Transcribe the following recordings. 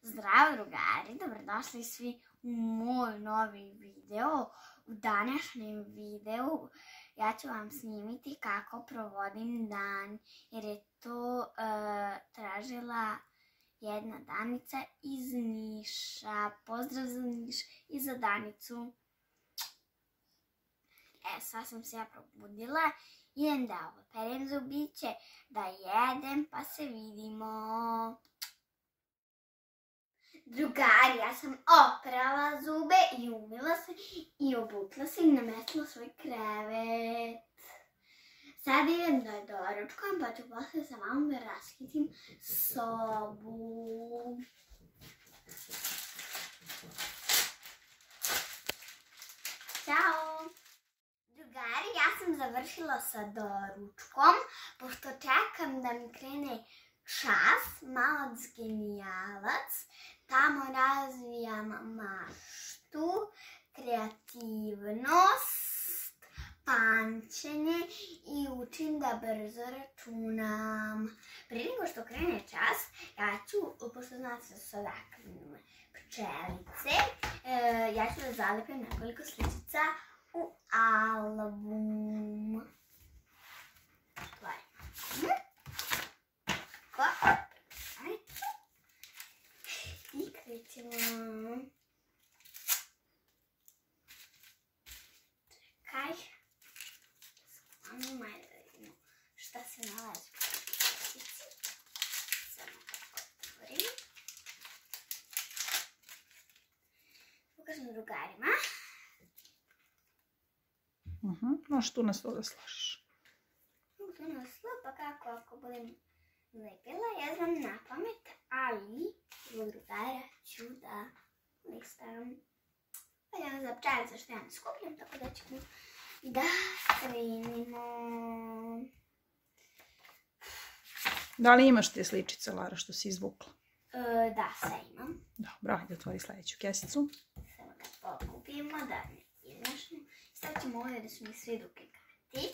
Zdravo drugari, dobrodošli svi u moj novi video. U današnjem videu ja ću vam snimiti kako provodim dan, jer je to tražila jedna Danica iz Niša. Pozdrav za Niš i za Danicu. Sad sam se ja probudila, idem da operem zubiće, da jedem, pa se vidimo. Drugari, ja sam oprala zube i umila se i obukla se i namestila svoj krevet. Sad idem da doručkujem, pa ću posle sa mamom da rashitim sobu. Ćao! Drugari, ja sam završila sa doručkom, pošto čekam da mi krene čas, Malac genijalac. Tamo razvijam maštu, kreativnost, pamćenje i učim da brzo računam. Prije nego što krene čas, ja ću, pošto znate da su odakle pčelice, ja ću da zalepim nekoliko sličica u album. I krećemo. Čekaj. Samo malo da vidimo šta se nalazi u sličici. Samo tako otvorim. Pokažem drugarima. Možeš tu na stol da složiš. Mogu tu na stol, pa kako ako budem lepila, ja znam na pamet, ali zbog drugara ću da listam. Pa ja za pčelice što ja ne skupljam, tako da ćemo da krenimo. Da li imaš te sličice, Lara, što si izvukla? Da, sve imam. Dobro, ajde otvori sljedeću kesicu. Samo da pokupimo, da ne izmašno. Stavit ćemo ovdje da su mi svi duplikati.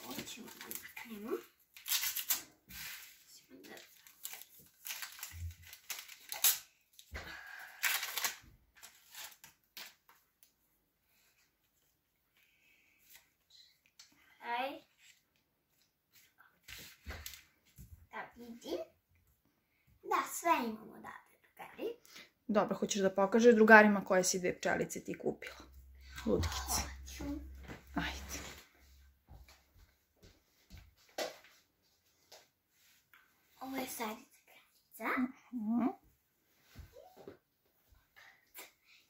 Ovo ćemo da maknemo. Da vidim. Da, sve imamo odavde, drugari. Dobro, hoćeš da pokažeš drugarima koje si dve pčelice ti kupila? Lutkice. Hoću. Ajde. Ovo je sadica kratica.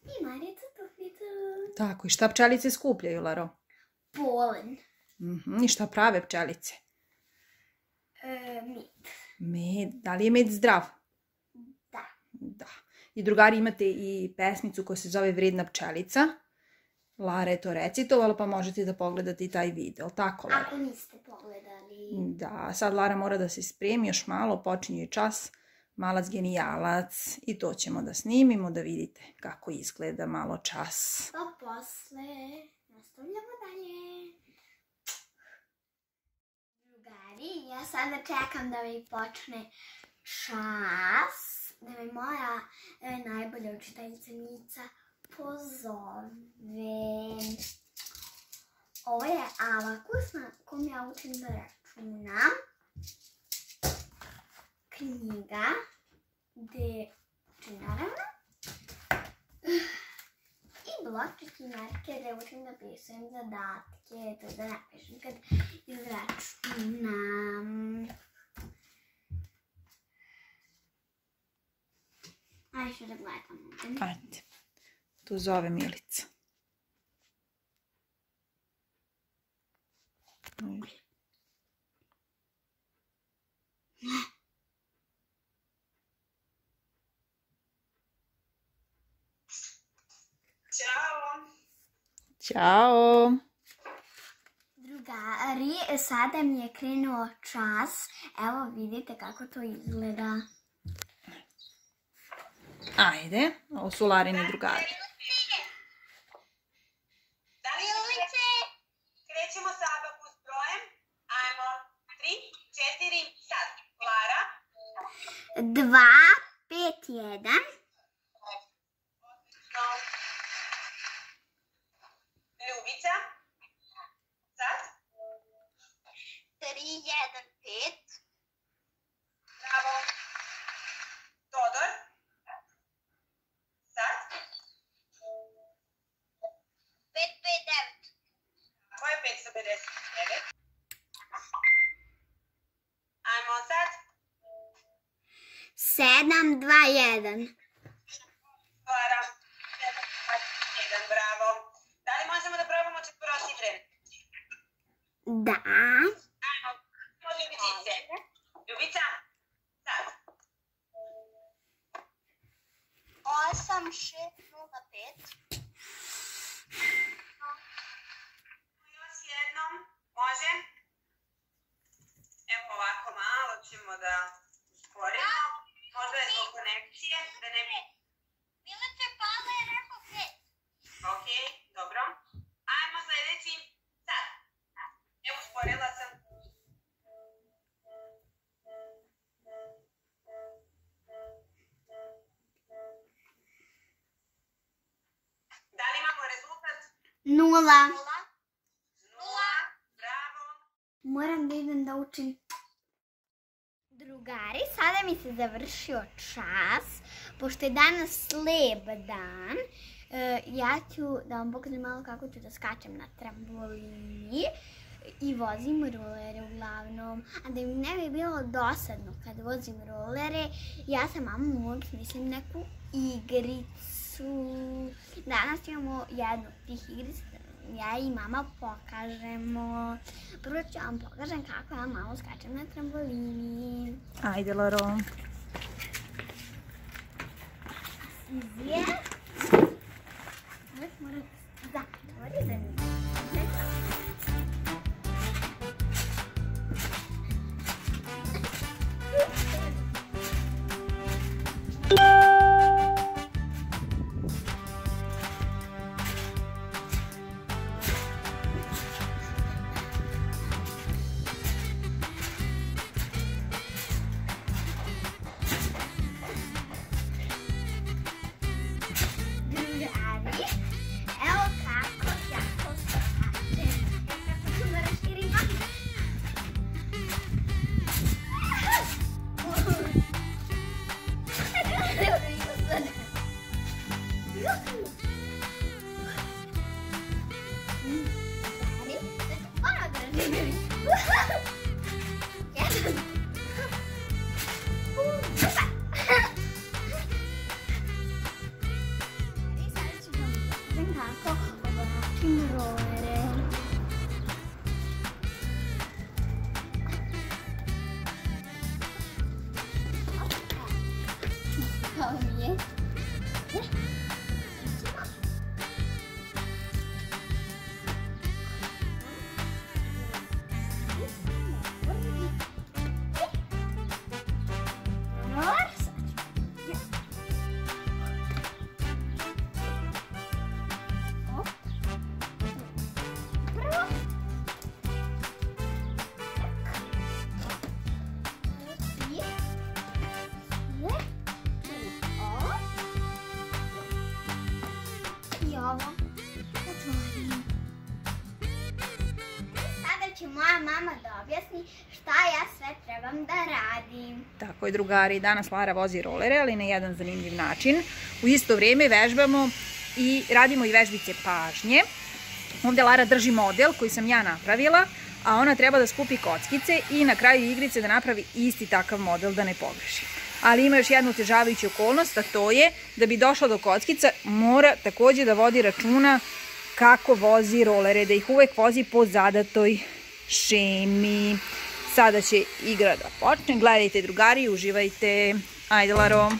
I Marica tuflica. Tako, i šta pčelice skupljaju, Laro? Polen. I šta prave pčelice? Med. Med. Da li je med zdrav? Da. Da. I drugari imate i pesmicu koja se zove Vredna pčelica. Lara je to recitovala, pa možete da pogledate i taj video. Tako, Lara? Ako niste pogledali. Da, sad Lara mora da se spremi još malo, počinje čas Malac genijalac i to ćemo da snimimo, da vidite kako izgleda malo čas. Pa posle nastavljamo dalje. Drugari, ja sada čekam da mi počne čas, da mi moja najbolja učiteljica Mica pozove. Ovo je abakus na kom ja učim da računam. Knjiga, gde učim naravno. I blokčić i marker da učim da pisujem zadatke, to da napišem kad izračunam. Ajde da gledam ovdje. Ajde. Tu zove Milica. Ćao! Ćao! Drugari, sada mi je krenuo čas. Evo vidite kako to izgleda. Ajde, ovo su Larini drugari. Danielice, krećemo sa abakus brojem. Ajmo, 3, 4, sad. Lara. 2, 5, 1. Ljubica. Sad. 3, 1, 5. Bravo. Todor. Sad. 5, 5, 9. Ko je 559? Ajmo sad. 7, 2, 1. Varam. 7, 1, bravo. Da li možemo da probamo četvorošifren? Da. Ajmo. Ljubicice. Ljubica. Sad. 8, 6, 0, 5. Još jednom. Može? Evo ovako malo ćemo da usporimo. Možda je zbog konekcije, da ne bi... Milice, Pavle je rekao 5. Ok, dobro. Ajmo sljedeći. Sad. Evo usporila sam. Da li imamo rezultat? 0. 0. Bravo. Moram da idem da učim. Drugari, sada mi se završio čas. Pošto je danas lep dan, ja ću da vam pokažem malo kako ću da skačem na trambolini i vozim rolere uglavnom. A da mi ne bi bilo dosadno kad vozim rolere, ja sam mamom uvijek smislim neku igricu. Danas imamo jednu od tih igrica, ja i mama pokažemo. Prvo ću vam pokažem kako ja malo skačem na trambolini. Ajde, Laro. Izvije. Uvijek moram zatvori da mi. Evo kako ja to skačem. Kako ću da raširim noge. Kako oblačim rolere. Kao mi je. Sada će moja mama da objasni šta ja sve trebam da radim. Tako je, drugari, danas Lara vozi rolere, ali na jedan zanimljiv način. U isto vrijeme vežbamo i radimo i vežbice pažnje. Ovdje Lara drži model koji sam ja napravila, a ona treba da skupi kockice i na kraju igrice da napravi isti takav model da ne pogreši. Ali ima još jednu otežavajuću okolnost, a to je da bi došla do kockica mora također da vodi računa kako vozi rolere, da ih uvek vozi po zadatoj šemi. Sada će igra da počne. Gledajte, drugari, uživajte. Ajde, Laro.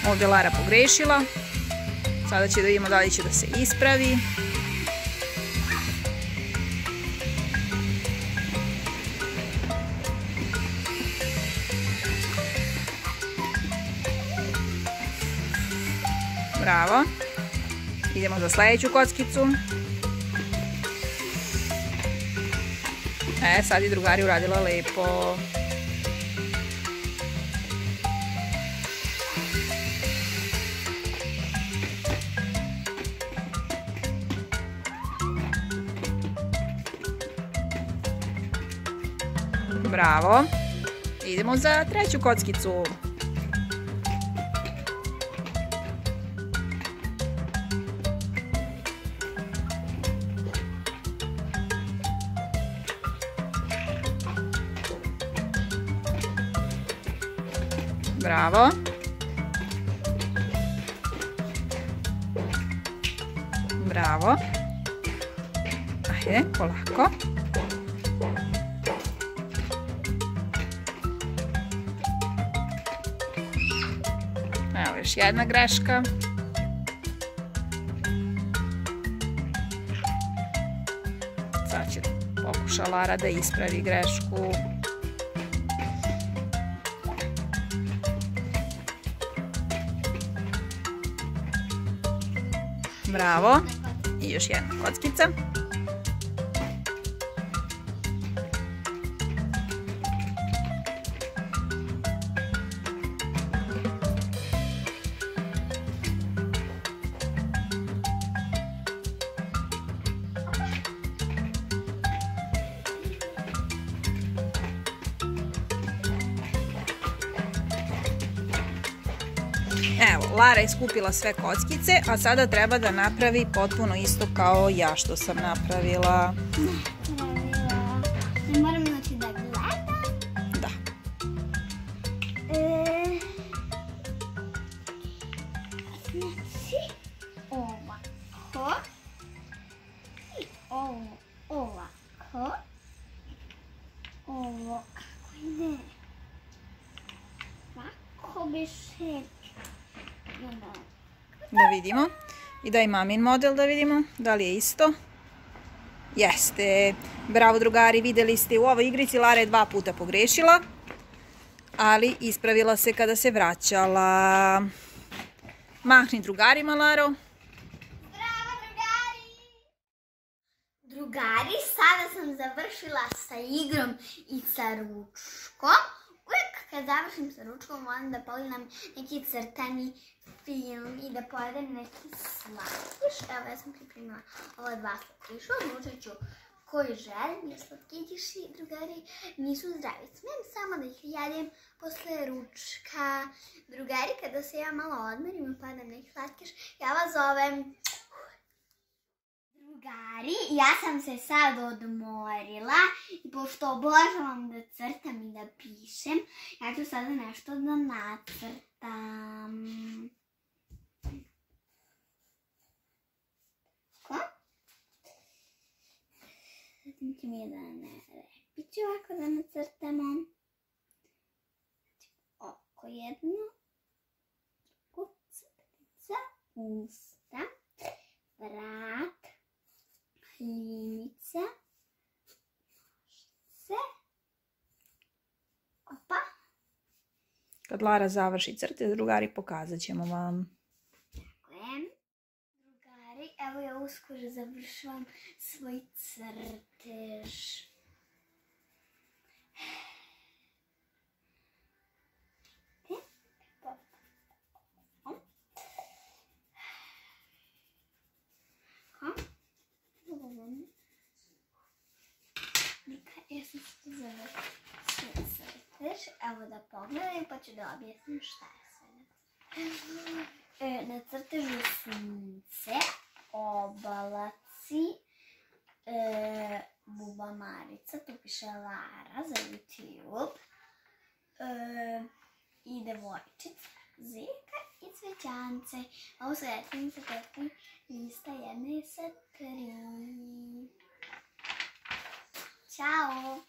Ovdje je Lara pogrešila. Sada će da vidimo da li će da se ispravi. Bravo. Idemo za sljedeću kockicu. Sad je drugari uradila lepo. Bravo. Idemo za treću kockicu. Bravo. Bravo. Ajde, polako. Evo još jedna greška. Sad će pokuša Lara da ispravi grešku. Bravo. I još jedna kockica. Evo, Lara je skupila sve kockice, a sada treba da napravi potpuno isto kao ja što sam napravila. Ne moram znači da gledam. Da. Znači, ovako. I ovako. Ovo kako ide? Kako biše? Da vidimo. I daj mamin model da vidimo da li je isto. Jeste. Bravo drugari, vidjeli ste u ovoj igrici Lara je 2 puta pogrešila, ali ispravila se kada se vraćala. Mahni drugarima, Laro. Bravo drugari! Drugari, sada sam završila sa igrom i sa ručkom. Uvijek kad završim sa ručkom volim da pogledam neki crtani film i da pojedem neki slatkiš. Evo ja sam pripremila ova 2 slatkiša, odlučit ću koji želim, jer slatkiši drugari nisu zdravi. Smijem samo da ih jedem posle ručka. Drugari, kada se ja malo odmerim i pojedem neki slatkiš, ja vas zovem. Drugari, ja sam se sad odmorila i pošto obožavam da crtam i da pišem, ja ću sada nešto da nacrtam. Zatim ću mi jedan repić ovako da nacrtamo. Oko jedno, crtica, usta, vrat, linica, nožice, opa. Kad Lara završi crte, drugari, pokazat ćemo vam. Drugari, evo ja uskoro završavam svoj crtež. Ja sam se završila crtež. Evo da pogledaj pa ću da objasnim šta je sve. Na crtežu sunce, obalaci, bubamarica, tu piše Lara za YouTube, i devojčica, zeka i cvećance. Ovo su rečenice petni lista 1 sa 3. Ćao!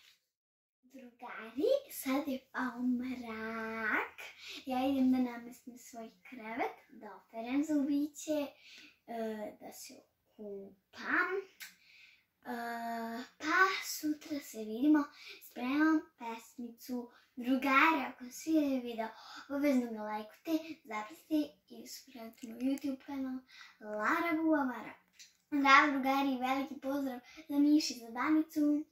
Drugari, sad je pao mrak. Ja idem da namestim svoj krevet, da operem zubiće, da se okupam. Pa sutra se vidimo, spremam pesmicu. Drugari, ako sviđa video, obavezno ga lajkujte, zapratite i subscribe na YouTube kanal Lara Bubamara. Zdravo drugari, veliki pozdrav za Miši, za Danicu.